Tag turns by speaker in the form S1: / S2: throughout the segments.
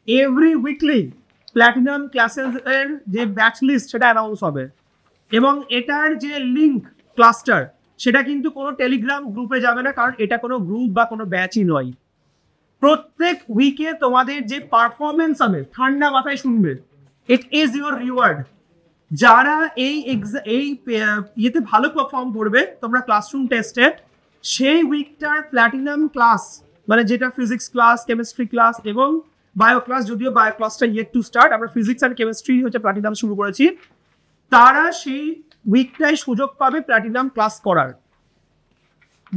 S1: Every weekly platinum ক্লাসের যে batch list সেটা অ্যানাউন্স হবে, এবং এটার যে লিঙ্ক ক্লাস্টার সেটা কিন্তু কোনো টেলিগ্রাম গ্রুপে যাবে না, কারণ এটা কোনো গ্রুপ বা কোনো ব্যাচই নয়। প্রত্যেক উইকে তোমাদের যে পারফরমেন্স হবে ঠান্ডা মাথায় শুনবে, ইট ইজ ইউর রিওয়ার্ড। যারা এই ইয়েতে ভালো পারফর্ম করবে তোমরা ক্লাসরুম টেস্টে, সেই উইকটার প্ল্যাটিনাম ক্লাস, মানে যেটা ফিজিক্স ক্লাস, কেমিস্ট্রি ক্লাস এবং বায়ো ক্লাস, যদিও বায়ো ক্লাসটা ইয়েট টু স্টার্ট, আমরা ফিজিক্স অ্যান্ড কেমিস্ট্রি হচ্ছে প্ল্যাটিনাম শুরু করেছি, তারা সেই উইকটাই সুযোগ পাবে প্ল্যাটিনাম ক্লাস করার।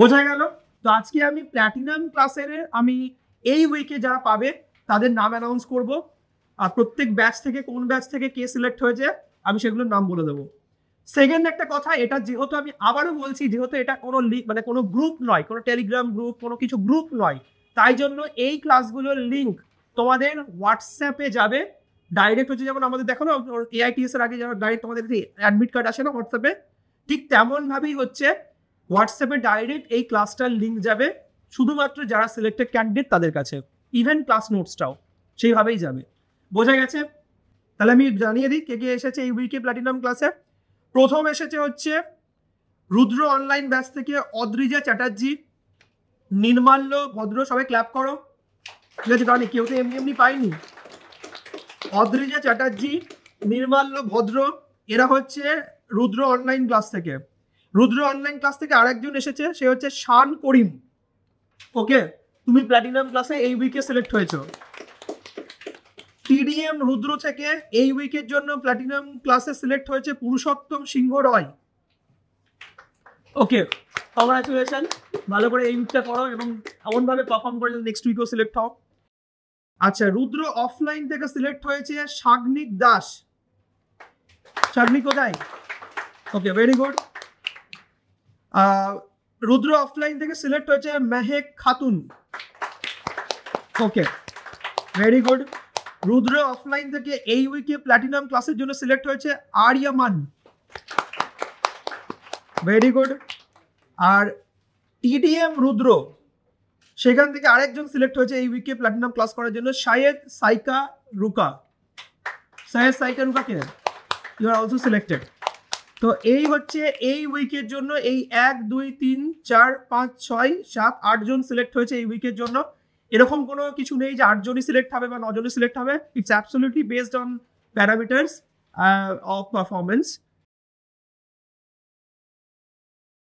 S1: বোঝা গেল? তো আজকে আমি প্ল্যাটিনাম ক্লাসের আমি এই উইকে যারা পাবে তাদের নাম অ্যানাউন্স করব, আর প্রত্যেক ব্যাচ থেকে কোন ব্যাচ থেকে কে সিলেক্ট হয়েছে আমি সেগুলোর নাম বলে দেবো। সেকেন্ড একটা কথা, এটা যেহেতু আমি আবারও বলছি, যেহেতু এটা কোনো মানে কোনো গ্রুপ নয়, কোনো টেলিগ্রাম গ্রুপ, কোনো কিছু গ্রুপ নয়, তাই জন্য এই ক্লাসগুলোর লিঙ্ক তোমাদের হোয়াটসঅ্যাপে যাবে ডাইরেক্ট। হচ্ছে যেমন আমাদের দেখো না AITS এর আগে যারা ডাইরেক্ট তোমাদের অ্যাডমিট কার্ড আসে না হোয়াটসঅ্যাপে, ঠিক তেমনভাবেই হচ্ছে হোয়াটসঅ্যাপে ডাইরেক্ট এই ক্লাসটার লিঙ্ক যাবে শুধুমাত্র যারা সিলেক্টেড ক্যান্ডিডেট তাদের কাছে, ইভেন ক্লাস নোটসটাও সেইভাবেই যাবে। বোঝা গেছে? তাহলে আমি জানিয়ে দিই কে কে এসেছে এই উইকে প্ল্যাটিনাম ক্লাসে। প্রথম এসেছে হচ্ছে রুদ্র অনলাইন ব্যাচ থেকে অদ্রিজা চ্যাটার্জি, নির্মাল্য ভদ্র, সবাই ক্ল্যাপ করো, ঠিক আছে? কারণ কেউ তো এমনি এমনি পায়নি। অদ্রিজা চ্যাটার্জি, নির্মাল্য ভদ্র, এরা হচ্ছে রুদ্র অনলাইন ক্লাস থেকে। রুদ্র অনলাইন ক্লাস থেকে আরেকজন এসেছে, সে হচ্ছে শান করিম। ওকে, তুমি প্ল্যাটিনাম ক্লাসে এই উইকে সিলেক্ট হয়েছো। TDM রুদ্র থেকে এই উইকের জন্য প্ল্যাটিনাম ক্লাসে সিলেক্ট হয়েছে পুরুষোত্তম সিংহ রয়। ওকে, কংগ্রাচুলেশন, ভালো করে এই উইকটা করো এবং এমনভাবে পারফর্ম করে নেক্সট উইকেও সিলেক্ট হও। আচ্ছা, রুদ্র অফলাইন থেকে সিলেক্ট হয়েছে সাগ্নিক দাস। সাগ্নিক কোথায়? Okay, very good. Rudra offline থেকে সিলেক্ট হয়েছে Mehek Khatun. Okay, very good. Rudra offline থেকে এই উইকে প্ল্যাটিনাম ক্লাসের জন্য সিলেক্ট হয়েছে আরিয়ামান। Very good. আর TDM রুদ্র, সেখান থেকে আরেকজন সিলেক্ট হয়েছে এই উইকে প্ল্যাটিনাম ক্লাস করার জন্য, শায়েদ সাইকা রুকা। শায়েদ সাইকা রুকা কে? You are also selected. তো এই হচ্ছে এই উইকের জন্য এই 1 2 3 4 5 6 7 8 জন সিলেক্ট হয়েছে এই উইকের জন্য। এরকম কোনো কিছু নেই যে 8 জনই সিলেক্ট হবে বা 9 জনই সিলেক্ট হবে। It's absolutely based on parameters of performance.